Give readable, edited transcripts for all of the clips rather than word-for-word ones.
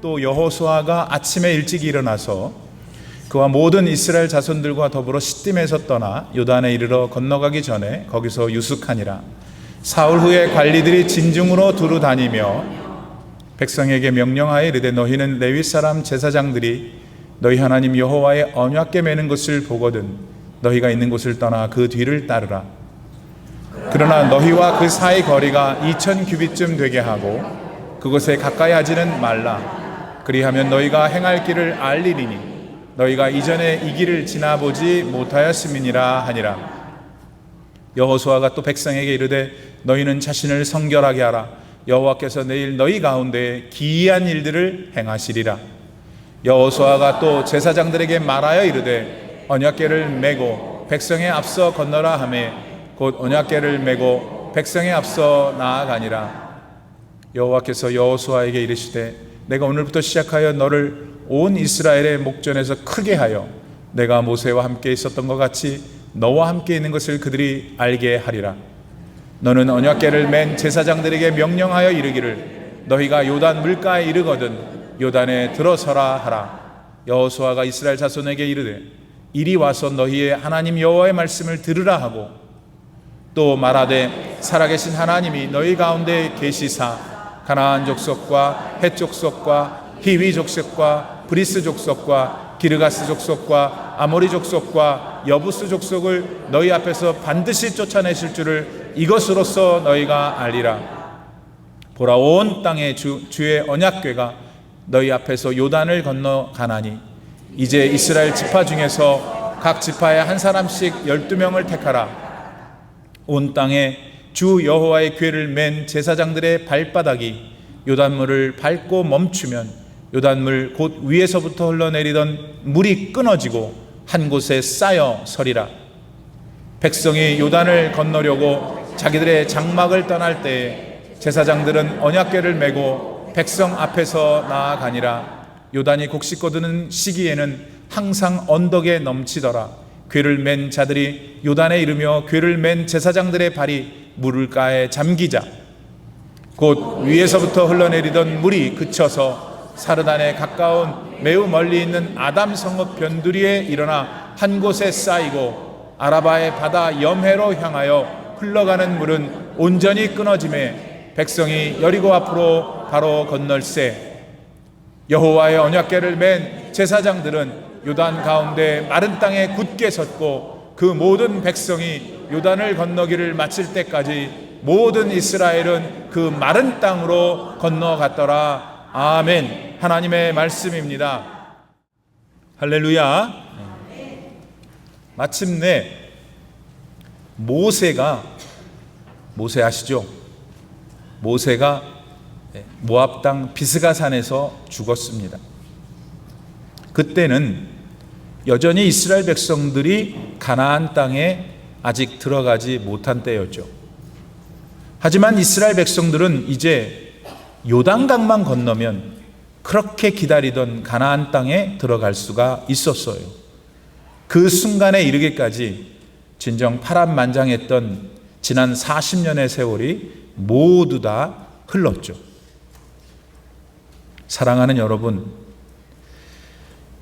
또 여호수아가 아침에 일찍 일어나서 그와 모든 이스라엘 자손들과 더불어 시딤에서 떠나 요단에 이르러 건너가기 전에 거기서 유숙하니라. 사흘 후에 관리들이 진중으로 두루 다니며 백성에게 명령하여 이르되 너희는 레위 사람 제사장들이 너희 하나님 여호와의 언약궤 매는 것을 보거든 너희가 있는 곳을 떠나 그 뒤를 따르라. 그러나 너희와 그 사이 거리가 2000 규빗쯤 되게 하고 그곳에 가까이 하지는 말라. 그리하면 너희가 행할 길을 알리리니 너희가 이전에 이 길을 지나보지 못하였음이니라 하니라. 여호수아가 또 백성에게 이르되 너희는 자신을 성결하게 하라. 여호와께서 내일 너희 가운데 기이한 일들을 행하시리라. 여호수아가 또 제사장들에게 말하여 이르되 언약궤를 메고 백성에 앞서 건너라 하매 곧 언약궤를 메고 백성에 앞서 나아가니라. 여호와께서 여호수아에게 이르시되 내가 오늘부터 시작하여 너를 온 이스라엘의 목전에서 크게 하여 내가 모세와 함께 있었던 것 같이 너와 함께 있는 것을 그들이 알게 하리라. 너는 언약궤를 맨 제사장들에게 명령하여 이르기를 너희가 요단 물가에 이르거든 요단에 들어서라 하라. 여호수아가 이스라엘 자손에게 이르되 이리 와서 너희의 하나님 여호와의 말씀을 들으라 하고 또 말하되 살아계신 하나님이 너희 가운데 계시사 가나안 족속과 헷 족속과 히위 족속과 브리스 족속과 기르가스 족속과 아모리 족속과 여부스 족속을 너희 앞에서 반드시 쫓아내실 줄을 이것으로써 너희가 알리라. 보라 온 땅에 주의 언약궤가 너희 앞에서 요단을 건너가나니 이제 이스라엘 지파 중에서 각 지파에 한 사람씩 12명을 택하라. 온 땅에 주 여호와의 궤를 맨 제사장들의 발바닥이 요단물을 밟고 멈추면 요단물 곧 위에서부터 흘러내리던 물이 끊어지고 한 곳에 쌓여 서리라. 백성이 요단을 건너려고 자기들의 장막을 떠날 때에 제사장들은 언약궤를 메고 백성 앞에서 나아가니라. 요단이 곡식 거두는 시기에는 항상 언덕에 넘치더라. 궤를 맨 자들이 요단에 이르며 궤를 맨 제사장들의 발이 물가에 잠기자 곧 위에서부터 흘러내리던 물이 그쳐서 사르단에 가까운 매우 멀리 있는 아담 성읍 변두리에 일어나 한 곳에 쌓이고 아라바의 바다 염해로 향하여 흘러가는 물은 온전히 끊어짐에 백성이 여리고 앞으로 바로 건널세. 여호와의 언약궤를 맨 제사장들은 요단 가운데 마른 땅에 굳게 섰고 그 모든 백성이 요단을 건너기를 마칠 때까지 모든 이스라엘은 그 마른 땅으로 건너갔더라. 아멘. 하나님의 말씀입니다. 할렐루야. 마침내 모세 아시죠? 모세가 모압 땅 비스가산에서 죽었습니다. 그때는 여전히 이스라엘 백성들이 가나안 땅에 아직 들어가지 못한 때였죠. 하지만 이스라엘 백성들은 이제 요단강만 건너면 그렇게 기다리던 가나안 땅에 들어갈 수가 있었어요. 그 순간에 이르기까지 진정 파란만장했던 지난 40년의 세월이 모두 다 흘렀죠. 사랑하는 여러분,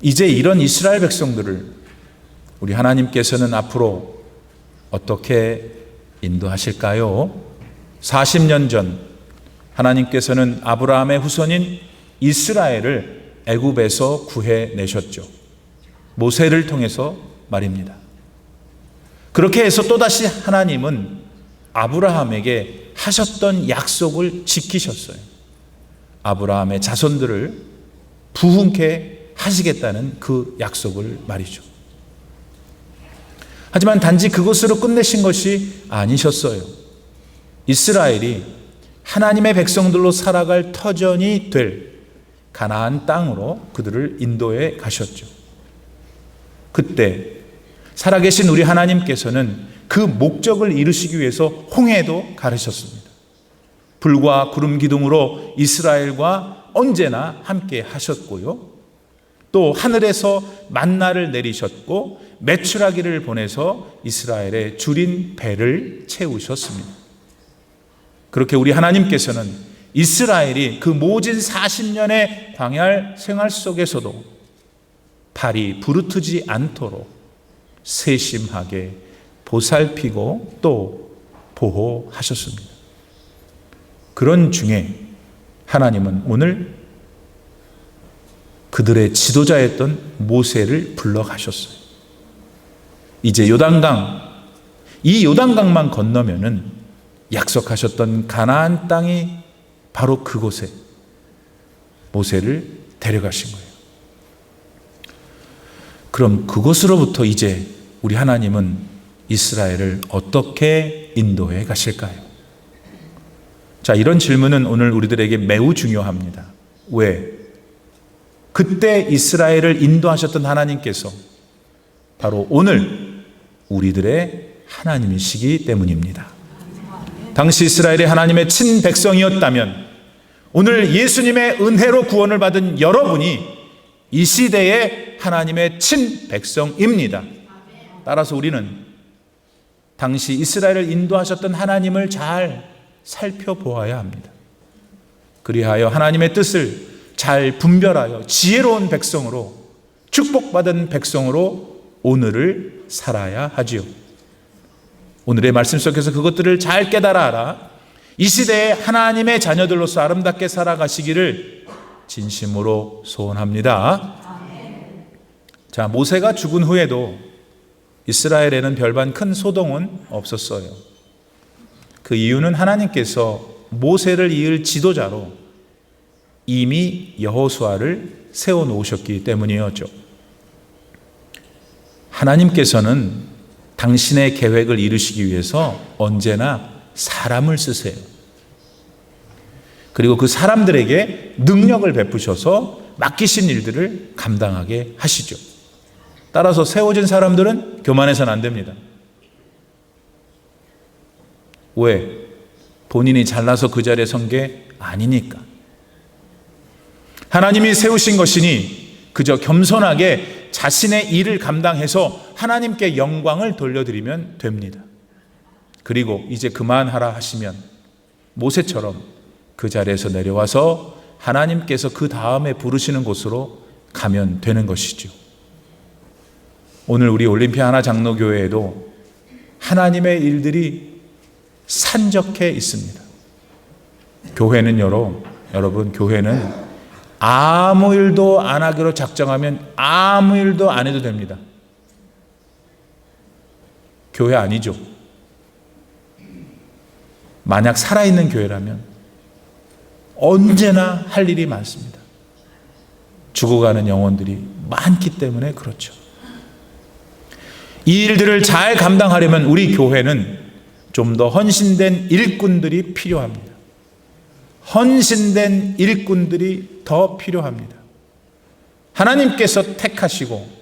이제 이런 이스라엘 백성들을 우리 하나님께서는 앞으로 어떻게 인도하실까요? 40년 전 하나님께서는 아브라함의 후손인 이스라엘을 애굽에서 구해내셨죠. 모세를 통해서 말입니다. 그렇게 해서 또다시 하나님은 아브라함에게 하셨던 약속을 지키셨어요. 아브라함의 자손들을 부흥케 하시겠다는 그 약속을 말이죠. 하지만 단지 그것으로 끝내신 것이 아니셨어요. 이스라엘이 하나님의 백성들로 살아갈 터전이 될 가나안 땅으로 그들을 인도해 가셨죠. 그때 살아계신 우리 하나님께서는 그 목적을 이루시기 위해서 홍해도 가르셨습니다. 불과 구름 기둥으로 이스라엘과 언제나 함께 하셨고요. 또 하늘에서 만나를 내리셨고 메추라기를 보내서 이스라엘의 줄인 배를 채우셨습니다. 그렇게 우리 하나님께서는 이스라엘이 그 모진 40년의 광야 생활 속에서도 발이 부르트지 않도록 세심하게 보살피고 또 보호하셨습니다. 그런 중에 하나님은 오늘 그들의 지도자였던 모세를 불러가셨어요. 이제 요단강, 이 요단강만 건너면은 약속하셨던 가나안 땅이 바로 그곳에 모세를 데려가신 거예요. 그럼 그곳으로부터 이제 우리 하나님은 이스라엘을 어떻게 인도해 가실까요? 자, 이런 질문은 오늘 우리들에게 매우 중요합니다. 왜? 그때 이스라엘을 인도하셨던 하나님께서 바로 오늘 우리들의 하나님이시기 때문입니다. 당시 이스라엘이 하나님의 친백성이었다면 오늘 예수님의 은혜로 구원을 받은 여러분이 이 시대의 하나님의 친백성입니다. 따라서 우리는 당시 이스라엘을 인도하셨던 하나님을 잘 살펴보아야 합니다. 그리하여 하나님의 뜻을 잘 분별하여 지혜로운 백성으로, 축복받은 백성으로 오늘을 살아야 하지요. 오늘의 말씀 속에서 그것들을 잘 깨달아 알아 이 시대에 하나님의 자녀들로서 아름답게 살아가시기를 진심으로 소원합니다. 자, 모세가 죽은 후에도 이스라엘에는 별반 큰 소동은 없었어요. 그 이유는 하나님께서 모세를 이을 지도자로 이미 여호수아를 세워놓으셨기 때문이었죠. 하나님께서는 당신의 계획을 이루시기 위해서 언제나 사람을 쓰세요. 그리고 그 사람들에게 능력을 베푸셔서 맡기신 일들을 감당하게 하시죠. 따라서 세워진 사람들은 교만해서는 안 됩니다. 왜? 본인이 잘나서 그 자리에 선 게 아니니까. 하나님이 세우신 것이니 그저 겸손하게 자신의 일을 감당해서 하나님께 영광을 돌려드리면 됩니다. 그리고 이제 그만하라 하시면 모세처럼 그 자리에서 내려와서 하나님께서 그 다음에 부르시는 곳으로 가면 되는 것이죠. 오늘 우리 올림피아 하나 장로교회에도 하나님의 일들이 산적해 있습니다. 교회는 여러분 교회는 아무 일도 안 하기로 작정하면 아무 일도 안 해도 됩니다. 교회 아니죠. 만약 살아있는 교회라면 언제나 할 일이 많습니다. 죽어가는 영혼들이 많기 때문에 그렇죠. 이 일들을 잘 감당하려면 우리 교회는 좀 더 헌신된 일꾼들이 필요합니다. 헌신된 일꾼들이 더 필요합니다. 하나님께서 택하시고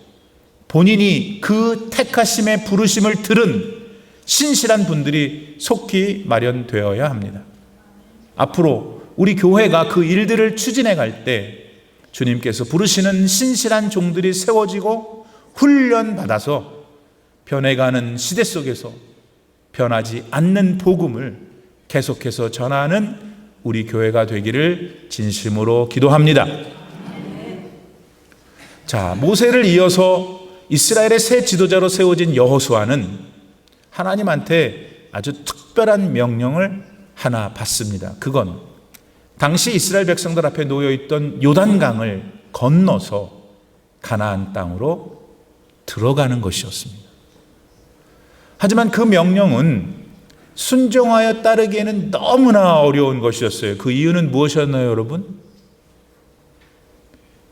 본인이 그 택하심의 부르심을 들은 신실한 분들이 속히 마련되어야 합니다. 앞으로 우리 교회가 그 일들을 추진해 갈 때 주님께서 부르시는 신실한 종들이 세워지고 훈련받아서 변해가는 시대 속에서 변하지 않는 복음을 계속해서 전하는 우리 교회가 되기를 진심으로 기도합니다. 자, 모세를 이어서 이스라엘의 새 지도자로 세워진 여호수아는 하나님한테 아주 특별한 명령을 하나 받습니다. 그건 당시 이스라엘 백성들 앞에 놓여있던 요단강을 건너서 가나안 땅으로 들어가는 것이었습니다. 하지만 그 명령은 순종하여 따르기에는 너무나 어려운 것이었어요. 그 이유는 무엇이었나요, 여러분?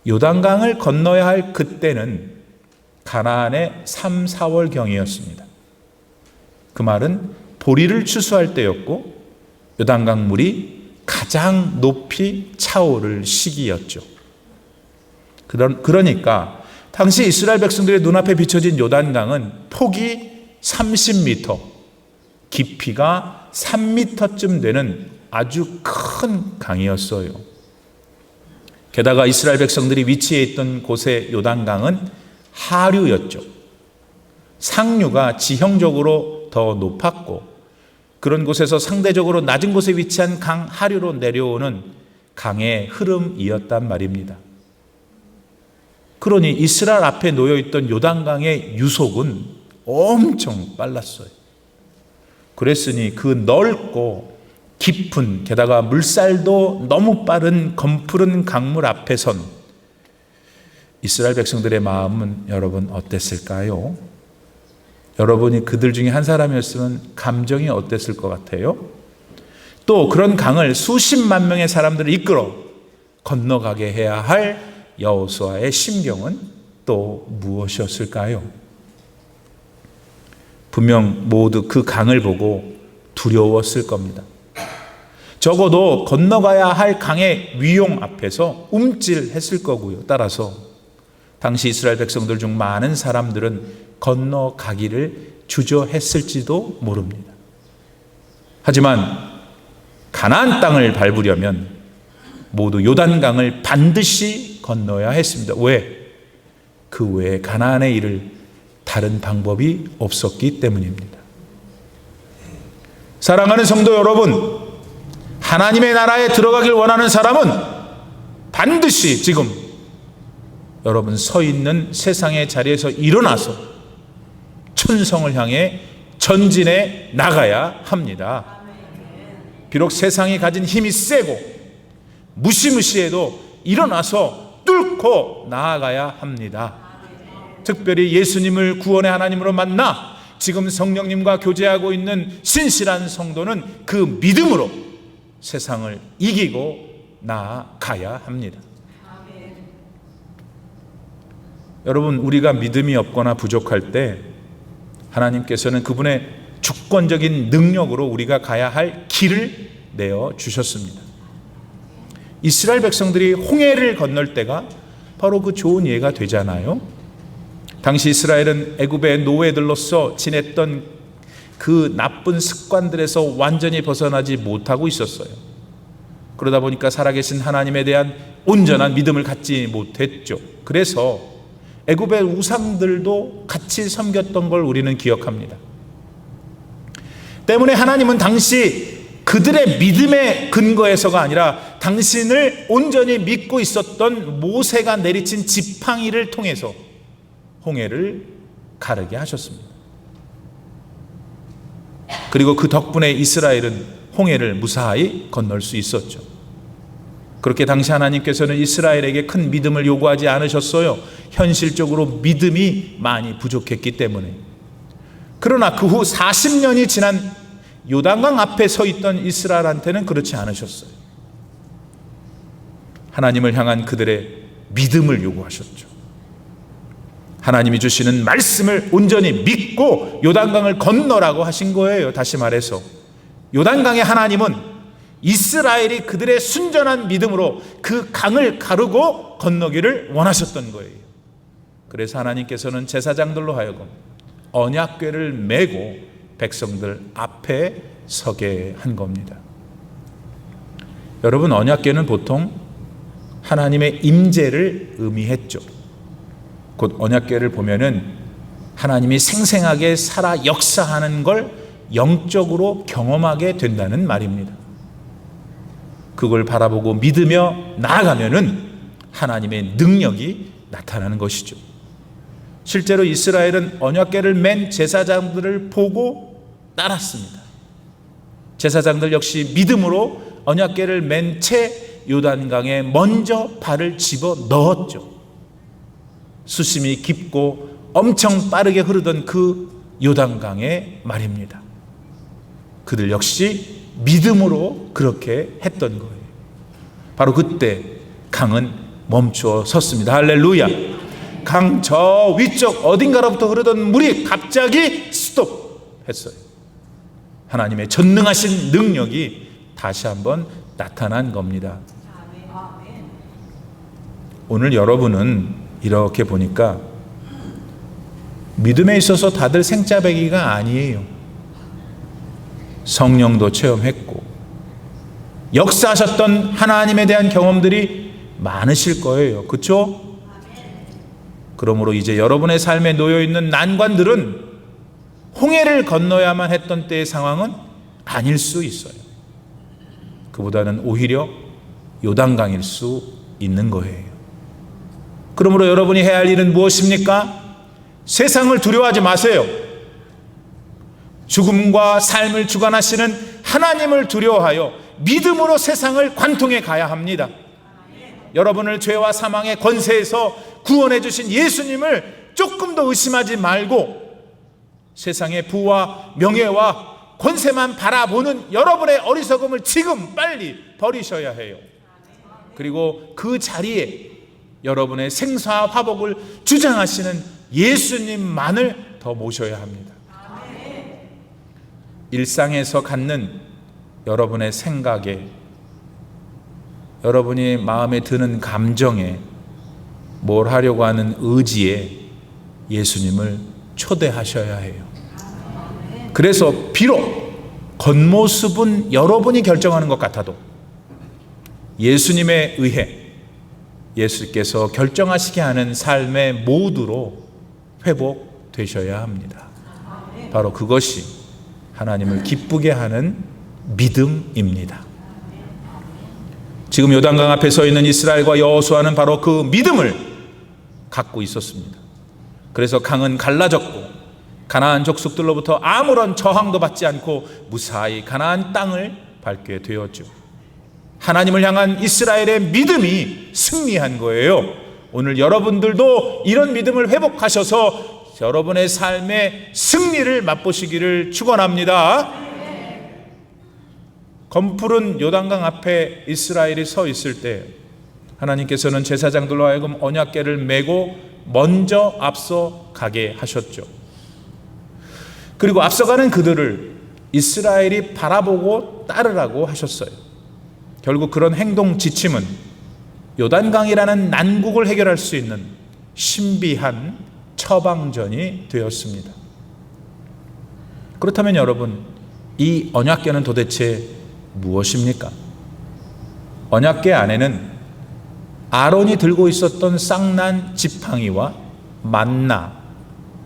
요단강을 건너야 할 그때는 가나안의 3, 4월경이었습니다. 그 말은 보리를 추수할 때였고 요단강 물이 가장 높이 차오를 시기였죠. 그러니까 당시 이스라엘 백성들의 눈앞에 비춰진 요단강은 폭이 30m, 깊이가 3m쯤 되는 아주 큰 강이었어요. 게다가 이스라엘 백성들이 위치해 있던 곳의 요단강은 하류였죠. 상류가 지형적으로 더 높았고 그런 곳에서 상대적으로 낮은 곳에 위치한 강 하류로 내려오는 강의 흐름이었단 말입니다. 그러니 이스라엘 앞에 놓여있던 요단강의 유속은 엄청 빨랐어요. 그랬으니 그 넓고 깊은, 게다가 물살도 너무 빠른 검푸른 강물 앞에선 이스라엘 백성들의 마음은 여러분 어땠을까요? 여러분이 그들 중에 한 사람이었으면 감정이 어땠을 것 같아요? 또 그런 강을 수십만 명의 사람들을 이끌어 건너가게 해야 할 여호수아의 심경은 또 무엇이었을까요? 분명 모두 그 강을 보고 두려웠을 겁니다. 적어도 건너가야 할 강의 위용 앞에서 움찔했을 거고요. 따라서 당시 이스라엘 백성들 중 많은 사람들은 건너가기를 주저했을지도 모릅니다. 하지만 가나안 땅을 밟으려면 모두 요단강을 반드시 건너야 했습니다. 왜? 그 외에 가나안에 이를 다른 방법이 없었기 때문입니다. 사랑하는 성도 여러분, 하나님의 나라에 들어가길 원하는 사람은 반드시 지금 여러분 서 있는 세상의 자리에서 일어나서 천성을 향해 전진해 나가야 합니다. 비록 세상이 가진 힘이 세고 무시무시해도 일어나서 뚫고 나아가야 합니다. 특별히 예수님을 구원의 하나님으로 만나 지금 성령님과 교제하고 있는 신실한 성도는 그 믿음으로 세상을 이기고 나아가야 합니다. 여러분, 우리가 믿음이 없거나 부족할 때 하나님께서는 그분의 주권적인 능력으로 우리가 가야 할 길을 내어 주셨습니다. 이스라엘 백성들이 홍해를 건널 때가 바로 그 좋은 예가 되잖아요. 당시 이스라엘은 애굽의 노예들로서 지냈던 그 나쁜 습관들에서 완전히 벗어나지 못하고 있었어요. 그러다 보니까 살아계신 하나님에 대한 온전한 믿음을 갖지 못했죠. 그래서 애굽의 우상들도 같이 섬겼던 걸 우리는 기억합니다. 때문에 하나님은 당시 그들의 믿음의 근거에서가 아니라 당신을 온전히 믿고 있었던 모세가 내리친 지팡이를 통해서 홍해를 가르게 하셨습니다. 그리고 그 덕분에 이스라엘은 홍해를 무사히 건널 수 있었죠. 그렇게 당시 하나님께서는 이스라엘에게 큰 믿음을 요구하지 않으셨어요. 현실적으로 믿음이 많이 부족했기 때문에. 그러나 그 후 40년이 지난 요단강 앞에 서 있던 이스라엘한테는 그렇지 않으셨어요. 하나님을 향한 그들의 믿음을 요구하셨죠. 하나님이 주시는 말씀을 온전히 믿고 요단강을 건너라고 하신 거예요. 다시 말해서 요단강의 하나님은 이스라엘이 그들의 순전한 믿음으로 그 강을 가르고 건너기를 원하셨던 거예요. 그래서 하나님께서는 제사장들로 하여금 언약궤를 메고 백성들 앞에 서게 한 겁니다. 여러분, 언약궤는 보통 하나님의 임재를 의미했죠. 곧 언약궤를 보면은 하나님이 생생하게 살아 역사하는 걸 영적으로 경험하게 된다는 말입니다. 그걸 바라보고 믿으며 나아가면은 하나님의 능력이 나타나는 것이죠. 실제로 이스라엘은 언약궤를 맨 제사장들을 보고 따랐습니다. 제사장들 역시 믿음으로 언약궤를 맨 채 요단강에 먼저 발을 집어 넣었죠. 수심이 깊고 엄청 빠르게 흐르던 그 요단강에 말입니다. 그들 역시 믿음으로 그렇게 했던 거예요. 바로 그때 강은 멈추어 섰습니다. 할렐루야. 강 저 위쪽 어딘가로부터 흐르던 물이 갑자기 스톱했어요. 하나님의 전능하신 능력이 다시 한번 나타난 겁니다. 오늘 여러분은 이렇게 보니까 믿음에 있어서 다들 생짜배기가 아니에요. 성령도 체험했고 역사하셨던 하나님에 대한 경험들이 많으실 거예요. 그렇죠? 그러므로 이제 여러분의 삶에 놓여있는 난관들은 홍해를 건너야만 했던 때의 상황은 아닐 수 있어요. 그보다는 오히려 요단강일 수 있는 거예요. 그러므로 여러분이 해야 할 일은 무엇입니까? 세상을 두려워하지 마세요. 죽음과 삶을 주관하시는 하나님을 두려워하여 믿음으로 세상을 관통해 가야 합니다. 여러분을 죄와 사망의 권세에서 구원해 주신 예수님을 조금 더 의심하지 말고 세상의 부와 명예와 권세만 바라보는 여러분의 어리석음을 지금 빨리 버리셔야 해요. 그리고 그 자리에 여러분의 생사와 화복을 주장하시는 예수님만을 더 모셔야 합니다. 일상에서 갖는 여러분의 생각에, 여러분이 마음에 드는 감정에, 뭘 하려고 하는 의지에 예수님을 초대하셔야 해요. 그래서 비록 겉모습은 여러분이 결정하는 것 같아도 예수님에 의해 예수께서 결정하시게 하는 삶의 모두로 회복되셔야 합니다. 바로 그것이 하나님을 기쁘게 하는 믿음입니다. 지금 요단강 앞에 서 있는 이스라엘과 여호수아는 바로 그 믿음을 갖고 있었습니다. 그래서 강은 갈라졌고 가나안 족속들로부터 아무런 저항도 받지 않고 무사히 가나안 땅을 밟게 되었죠. 하나님을 향한 이스라엘의 믿음이 승리한 거예요. 오늘 여러분들도 이런 믿음을 회복하셔서 여러분의 삶의 승리를 맛보시기를 축원합니다. 검푸른 요단강 앞에 이스라엘이 서 있을 때 하나님께서는 제사장들로 하여금 언약궤를 메고 먼저 앞서 가게 하셨죠. 그리고 앞서가는 그들을 이스라엘이 바라보고 따르라고 하셨어요. 결국 그런 행동 지침은 요단강이라는 난국을 해결할 수 있는 신비한 처방전이 되었습니다. 그렇다면 여러분, 이 언약궤는 도대체 무엇입니까? 언약궤 안에는 아론이 들고 있었던 쌍난 지팡이와 만나,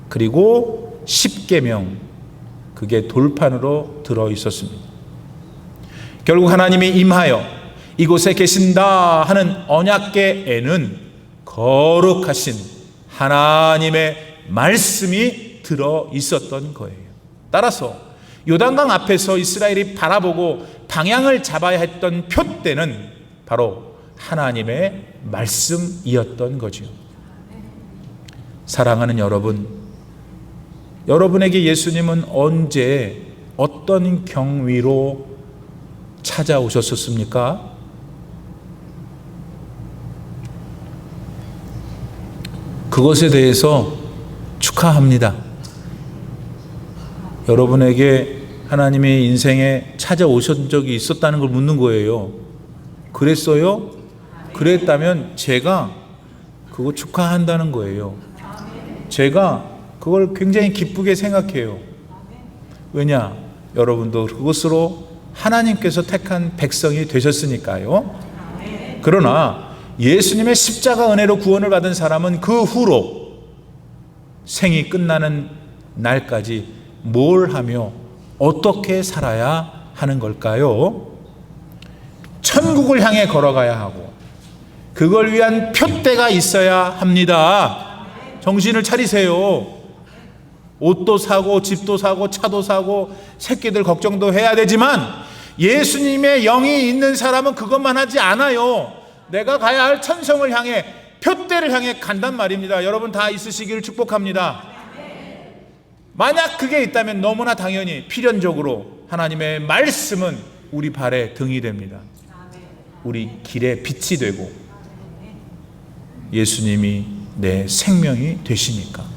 그리고 십계명, 그게 돌판으로 들어 있었습니다. 결국 하나님이 임하여 이곳에 계신다 하는 언약궤에는 거룩하신 하나님의 말씀이 들어 있었던 거예요. 따라서 요단강 앞에서 이스라엘이 바라보고 방향을 잡아야 했던 표대는 바로 하나님의 말씀이었던 거죠. 사랑하는 여러분, 여러분에게 예수님은 언제 어떤 경위로 찾아오셨습니까? 그것에 대해서 축하합니다. 여러분에게 하나님의 인생에 찾아오신 적이 있었다는 걸 묻는 거예요. 그랬어요? 그랬다면 제가 그거 축하한다는 거예요. 제가 그걸 굉장히 기쁘게 생각해요. 왜냐? 여러분도 그것으로 하나님께서 택한 백성이 되셨으니까요. 그러나 예수님의 십자가 은혜로 구원을 받은 사람은 그 후로 생이 끝나는 날까지 뭘 하며 어떻게 살아야 하는 걸까요? 천국을 향해 걸어가야 하고 그걸 위한 표대가 있어야 합니다. 정신을 차리세요. 옷도 사고 집도 사고 차도 사고 새끼들 걱정도 해야 되지만 예수님의 영이 있는 사람은 그것만 하지 않아요. 내가 가야 할 천성을 향해, 표대를 향해 간단 말입니다. 여러분 다 있으시기를 축복합니다. 만약 그게 있다면 너무나 당연히 필연적으로 하나님의 말씀은 우리 발의 등이 됩니다. 우리 길의 빛이 되고 예수님이 내 생명이 되시니까.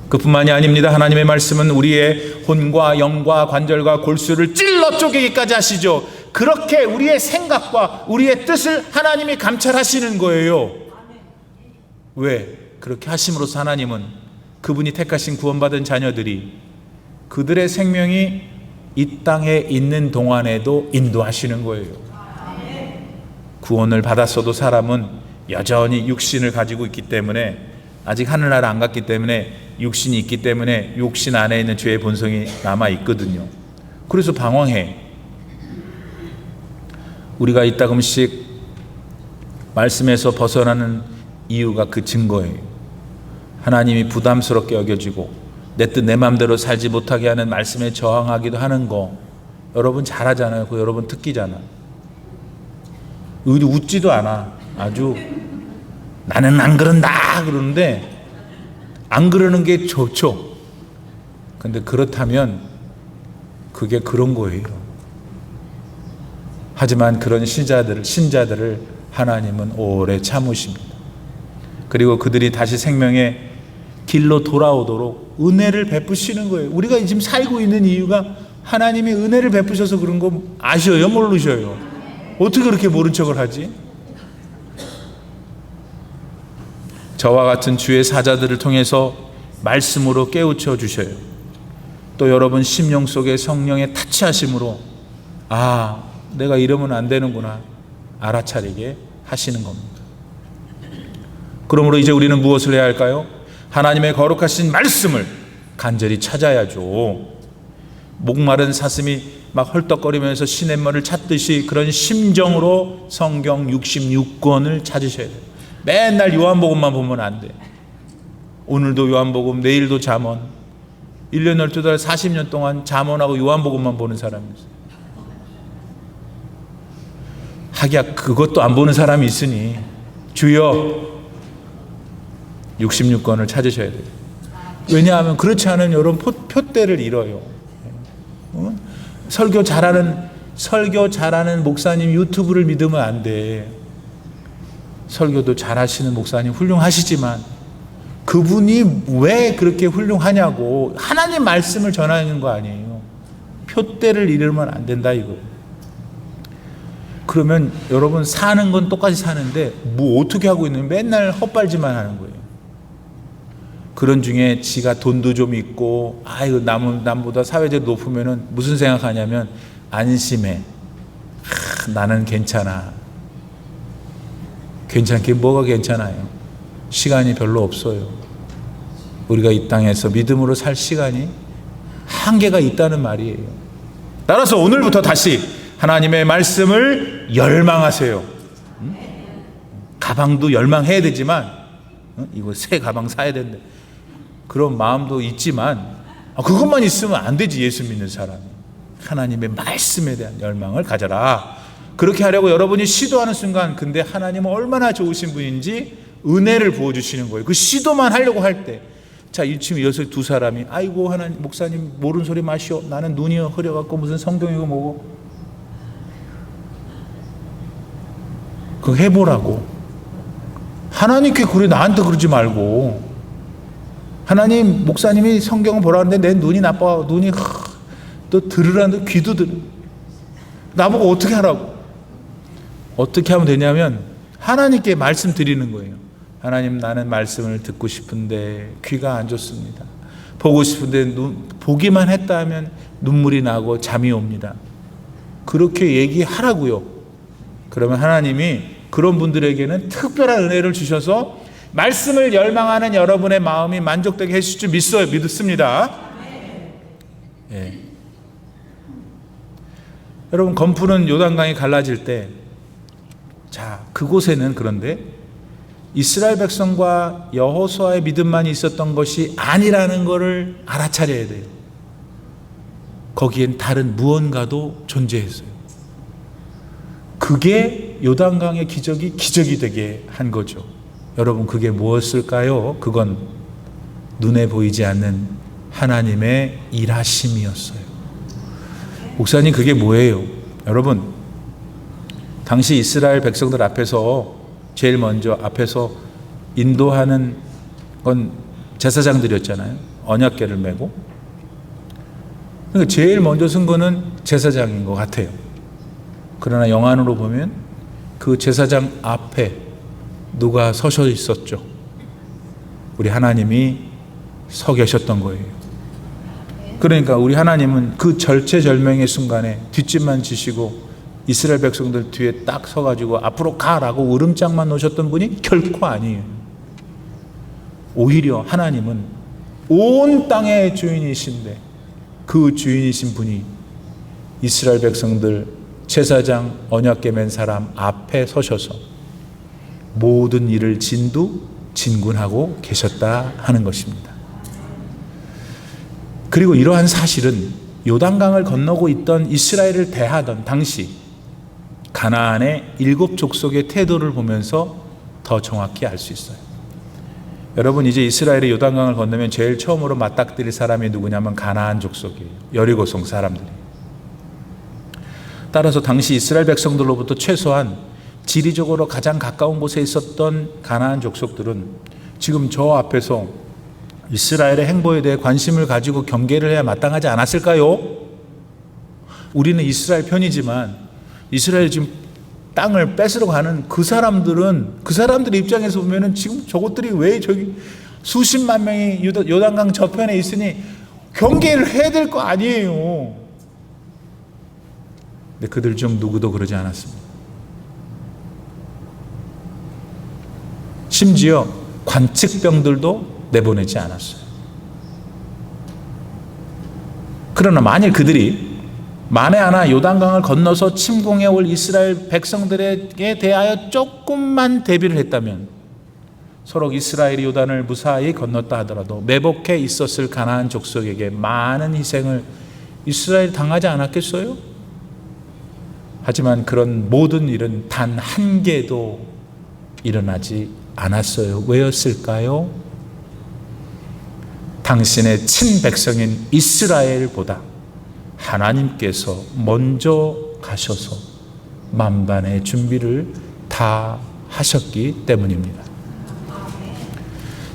그뿐만이 아닙니다. 하나님의 말씀은 우리의 혼과 영과 관절과 골수를 찔러 쪼개기까지 하시죠. 그렇게 우리의 생각과 우리의 뜻을 하나님이 감찰하시는 거예요. 왜? 그렇게 하심으로써 하나님은 그분이 택하신 구원받은 자녀들이 그들의 생명이 이 땅에 있는 동안에도 인도하시는 거예요. 구원을 받았어도 사람은 여전히 육신을 가지고 있기 때문에, 아직 하늘나라 안 갔기 때문에 육신이 있기 때문에 욕심 안에 있는 죄의 본성이 남아 있거든요. 그래서 방황해. 우리가 이따금씩 말씀에서 벗어나는 이유가 그 증거예요. 하나님이 부담스럽게 여겨지고 내 뜻 내 마음대로 살지 못하게 하는 말씀에 저항하기도 하는 거 여러분 잘하잖아요. 그거 여러분 특기잖아. 웃지도 않아. 아주 나는 안 그런다 그러는데 안 그러는 게 좋죠. 근데 그렇다면 그게 그런 거예요. 하지만 그런 신자들을 하나님은 오래 참으십니다. 그리고 그들이 다시 생명의 길로 돌아오도록 은혜를 베푸시는 거예요. 우리가 지금 살고 있는 이유가 하나님이 은혜를 베푸셔서 그런 거 아셔요? 모르셔요? 어떻게 그렇게 모른 척을 하지? 저와 같은 주의 사자들을 통해서 말씀으로 깨우쳐 주셔요. 또 여러분 심령 속에 성령의 타치하심으로 아, 내가 이러면 안 되는구나 알아차리게 하시는 겁니다. 그러므로 이제 우리는 무엇을 해야 할까요? 하나님의 거룩하신 말씀을 간절히 찾아야죠. 목마른 사슴이 막 헐떡거리면서 시냇물을 찾듯이 그런 심정으로 성경 66권을 찾으셔야 돼요. 맨날 요한복음만 보면 안 돼. 오늘도 요한복음, 내일도 잠언. 1년 12달 40년 동안 잠언하고 요한복음만 보는 사람이 있어요. 하기야 그것도 안 보는 사람이 있으니 주여 66권을 찾으셔야 돼요. 왜냐하면 그렇지 않으면 여러분 표대를 잃어요. 설교 잘하는 목사님 유튜브를 믿으면 안 돼. 설교도 잘하시는 목사님 훌륭하시지만 그분이 왜 그렇게 훌륭하냐고 하나님 말씀을 전하는 거 아니에요. 표대를 잃으면 안 된다 이거. 그러면 여러분 사는 건 똑같이 사는데 뭐 어떻게 하고 있는 맨날 헛발질만 하는 거예요. 그런 중에 지가 돈도 좀 있고 아이고 남보다 사회적으로 높으면은 무슨 생각하냐면 안심해. 나는 괜찮아. 괜찮게 뭐가 괜찮아요? 시간이 별로 없어요. 우리가 이 땅에서 믿음으로 살 시간이 한계가 있다는 말이에요. 따라서 오늘부터 다시 하나님의 말씀을 열망하세요. 가방도 열망해야 되지만 이거 새 가방 사야 된다. 그런 마음도 있지만 그것만 있으면 안 되지. 예수 믿는 사람이 하나님의 말씀에 대한 열망을 가져라. 그렇게 하려고 여러분이 시도하는 순간 근데 하나님은 얼마나 좋으신 분인지 은혜를 부어주시는 거예요. 그 시도만 하려고 할 때 자, 지금 여기서 두 사람이 아이고 하나님 목사님 모르는 소리 마시오. 나는 눈이 흐려갖고 무슨 성경이고 뭐고 그거 해보라고. 하나님께 그래 나한테 그러지 말고 하나님 목사님이 성경을 보라는데 내 눈이 나빠. 눈이 또 들으라는데 귀도 들어. 나보고 어떻게 하라고. 어떻게 하면 되냐면 하나님께 말씀 드리는 거예요. 하나님 나는 말씀을 듣고 싶은데 귀가 안 좋습니다. 보고 싶은데 보기만 했다 하면 눈물이 나고 잠이 옵니다. 그렇게 얘기하라고요. 그러면 하나님이 그런 분들에게는 특별한 은혜를 주셔서 말씀을 열망하는 여러분의 마음이 만족되게 해주실 줄 믿습니다. 예. 여러분 건프는 요단강이 갈라질 때 자, 그곳에는 그런데 이스라엘 백성과 여호수아의 믿음만 있었던 것이 아니라는 것을 알아차려야 돼요. 거기엔 다른 무언가도 존재했어요. 그게 요단강의 기적이 되게 한 거죠. 여러분 그게 무엇일까요? 그건 눈에 보이지 않는 하나님의 일하심이었어요. 목사님 그게 뭐예요? 여러분 당시 이스라엘 백성들 앞에서 제일 먼저 앞에서 인도하는 건 제사장들이었잖아요. 언약궤를 메고. 그러니까 제일 먼저 쓴 거는 제사장인 것 같아요. 그러나 영안으로 보면 그 제사장 앞에 누가 서셔 있었죠? 우리 하나님이 서 계셨던 거예요. 그러니까 우리 하나님은 그 절체절명의 순간에 뒷짐만 지시고 이스라엘 백성들 뒤에 딱 서가지고 앞으로 가라고 으름장만 놓으셨던 분이 결코 아니에요. 오히려 하나님은 온 땅의 주인이신데 그 주인이신 분이 이스라엘 백성들 제사장 언약궤 맨 사람 앞에 서셔서 모든 일을 진군하고 계셨다 하는 것입니다. 그리고 이러한 사실은 요단강을 건너고 있던 이스라엘을 대하던 당시 가나안의 7 족속의 태도를 보면서 더 정확히 알 수 있어요. 여러분, 이제 이스라엘이 요단강을 건너면 제일 처음으로 맞닥뜨릴 사람이 누구냐면 가나안 족속이에요. 여리고성 사람들이. 따라서 당시 이스라엘 백성들로부터 최소한 지리적으로 가장 가까운 곳에 있었던 가나안 족속들은 지금 저 앞에서 이스라엘의 행보에 대해 관심을 가지고 경계를 해야 마땅하지 않았을까요? 우리는 이스라엘 편이지만 이스라엘 지금 땅을 뺏으러 가는 그 사람들 입장에서 보면은 지금 저것들이 왜 저기 수십만 명이 요단강 저편에 있으니 경계를 해야 될 거 아니에요. 근데 그들 중 누구도 그러지 않았습니다. 심지어 관측병들도 내보내지 않았어요. 그러나 만일 그들이 만에 하나 요단강을 건너서 침공해 올 이스라엘 백성들에게 대하여 조금만 대비를 했다면 서로 이스라엘이 요단을 무사히 건넜다 하더라도 매복해 있었을 가나안 족속에게 많은 희생을 이스라엘이 당하지 않았겠어요? 하지만 그런 모든 일은 단 한 개도 일어나지 않았어요. 왜였을까요? 당신의 친백성인 이스라엘보다 하나님께서 먼저 가셔서 만반의 준비를 다 하셨기 때문입니다.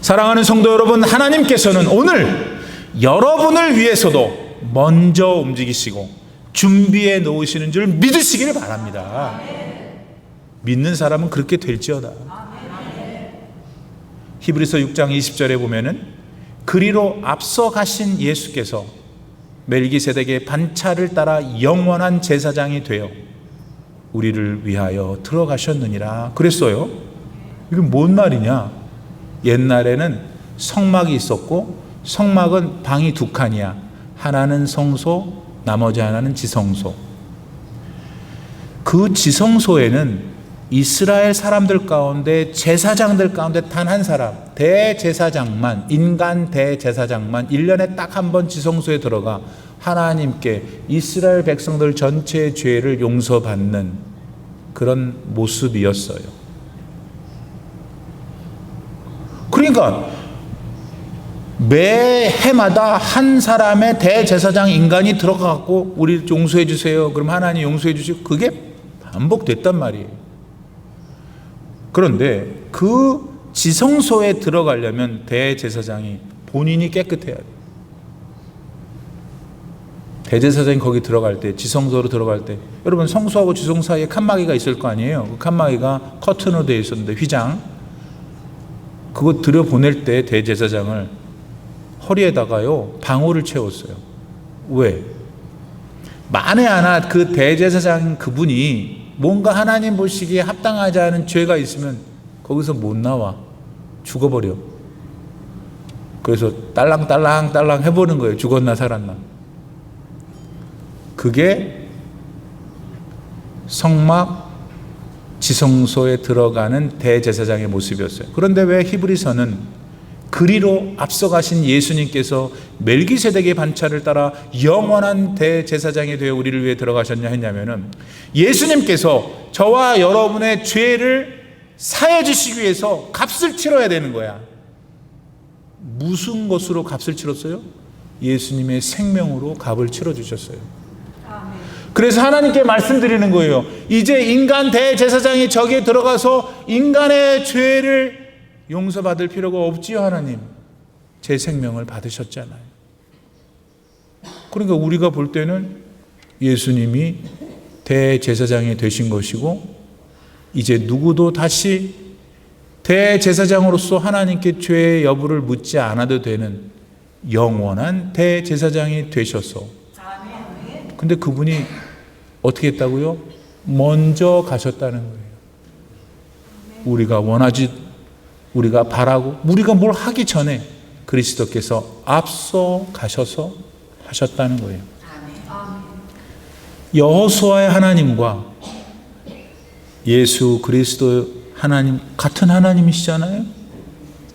사랑하는 성도 여러분, 하나님께서는 오늘 여러분을 위해서도 먼저 움직이시고 준비해 놓으시는 줄 믿으시기를 바랍니다. 믿는 사람은 그렇게 될지어다. 히브리서 6장 20절에 보면은 그리로 앞서 가신 예수께서 멜기세덱의 반차를 따라 영원한 제사장이 되어 우리를 위하여 들어가셨느니라 그랬어요. 이게 뭔 말이냐? 옛날에는 성막이 있었고 성막은 방이 2칸이야. 하나는 성소, 나머지 하나는 지성소. 그 지성소에는 이스라엘 사람들 가운데 제사장들 가운데 단 한 사람, 대제사장만, 인간 대제사장만 1년에 딱 한 번 지성소에 들어가 하나님께 이스라엘 백성들 전체의 죄를 용서받는 그런 모습이었어요. 그러니까 매 해마다 한 사람의 대제사장 인간이 들어가고 우리 용서해 주세요. 그럼 하나님 용서해 주시고 그게 반복됐단 말이에요. 그런데 그 지성소에 들어가려면 대제사장이 본인이 깨끗해야 돼요. 대제사장이 거기 들어갈 때, 지성소로 들어갈 때, 여러분 성소하고 지성소 사이에 칸막이가 있을 거 아니에요. 그 칸막이가 커튼으로 되어 있었는데 휘장, 그거 들여보낼 때 대제사장을 허리에다가요 방울을 채웠어요. 왜? 만에 하나 그 대제사장 그분이 뭔가 하나님 보시기에 합당하지 않은 죄가 있으면 거기서 못 나와. 죽어버려. 그래서 딸랑딸랑 해보는 거예요. 죽었나 살았나. 그게 성막 지성소에 들어가는 대제사장의 모습이었어요. 그런데 왜 히브리서는 그리로 앞서가신 예수님께서 멜기세덱의 반차를 따라 영원한 대제사장이 되어 우리를 위해 들어가셨냐 했냐면은 예수님께서 저와 여러분의 죄를 사해 주시기 위해서 값을 치러야 되는 거야. 무슨 것으로 값을 치렀어요? 예수님의 생명으로 값을 치러 주셨어요. 그래서 하나님께 말씀드리는 거예요. 이제 인간 대제사장이 저기에 들어가서 인간의 죄를 용서받을 필요가 없지요. 하나님 제 생명을 받으셨잖아요. 그러니까 우리가 볼 때는 예수님이 대제사장이 되신 것이고 이제 누구도 다시 대제사장으로서 하나님께 죄의 여부를 묻지 않아도 되는 영원한 대제사장이 되셔서, 근데 그분이 어떻게 했다고요? 먼저 가셨다는 거예요. 우리가 바라고 우리가 뭘 하기 전에 그리스도께서 앞서 가셔서 하셨다는 거예요. 여호수아의 하나님과 예수 그리스도 하나님 같은 하나님이시잖아요.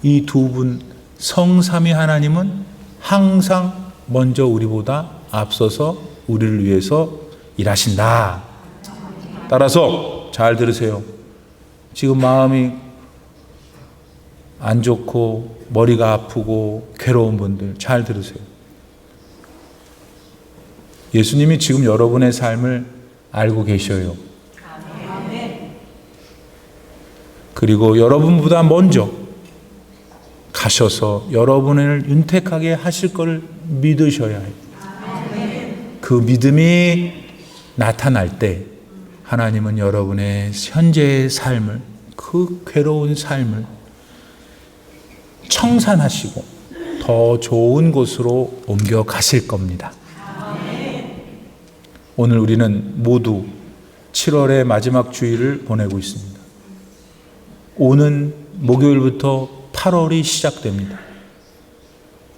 이 두 분 성삼위 하나님은 항상 먼저 우리보다 앞서서 우리를 위해서 일하신다. 따라서 잘 들으세요. 지금 마음이 안 좋고 머리가 아프고 괴로운 분들 잘 들으세요. 예수님이 지금 여러분의 삶을 알고 계셔요. 그리고 여러분보다 먼저 가셔서 여러분을 윤택하게 하실 것을 믿으셔야 해요. 그 믿음이 나타날 때 하나님은 여러분의 현재의 삶을, 그 괴로운 삶을 청산하시고 더 좋은 곳으로 옮겨 가실 겁니다. 오늘 우리는 모두 7월의 마지막 주일을 보내고 있습니다. 오는 목요일부터 8월이 시작됩니다.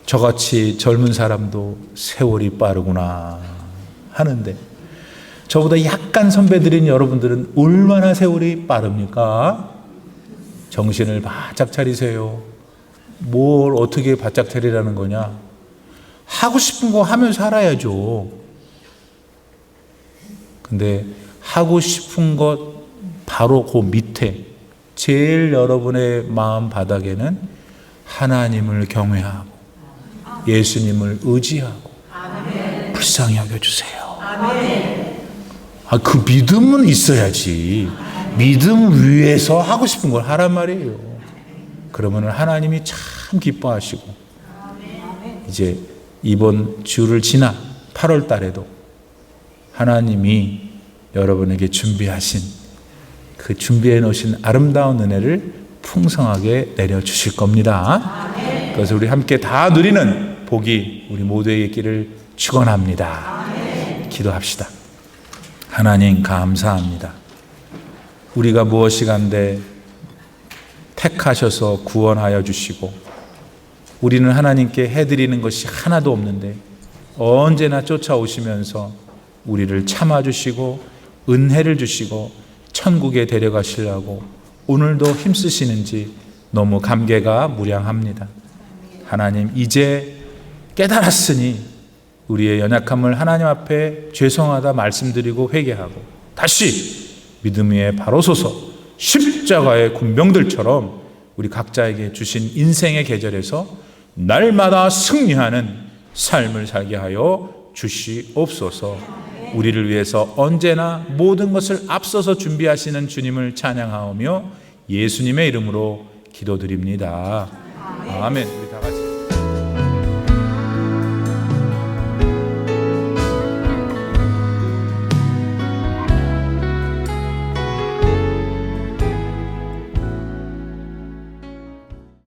저같이 젊은 사람도 세월이 빠르구나 하는데 저보다 약간 선배들인 여러분들은 얼마나 세월이 빠릅니까? 정신을 바짝 차리세요. 뭘 어떻게 바짝 차리라는 거냐? 하고 싶은 거 하면 살아야죠. 근데 하고 싶은 것 바로 그 밑에 제일 여러분의 마음 바닥에는 하나님을 경외하고 예수님을 의지하고 불쌍히 여겨주세요. 그 믿음은 있어야지. 믿음 위에서 하고 싶은 걸 하란 말이에요. 그러면 하나님이 참 기뻐하시고 이제 이번 주를 지나 8월 달에도 하나님이 여러분에게 준비하신 그 준비해 놓으신 아름다운 은혜를 풍성하게 내려주실 겁니다. 그래서 우리 함께 다 누리는 복이 우리 모두에게 있기를 축원합니다. 기도합시다. 하나님 감사합니다. 우리가 무엇이간데 택하셔서 구원하여 주시고 우리는 하나님께 해드리는 것이 하나도 없는데 언제나 쫓아오시면서 우리를 참아주시고 은혜를 주시고 천국에 데려가시려고 오늘도 힘쓰시는지 너무 감개가 무량합니다. 하나님, 이제 깨달았으니 우리의 연약함을 하나님 앞에 죄송하다 말씀드리고 회개하고 다시 믿음 위에 바로 서서 십자가의 군병들처럼 우리 각자에게 주신 인생의 계절에서 날마다 승리하는 삶을 살게 하여 주시옵소서. 우리를 위해서 언제나 모든 것을 앞서서 준비하시는 주님을 찬양하오며 예수님의 이름으로 기도드립니다. 아멘.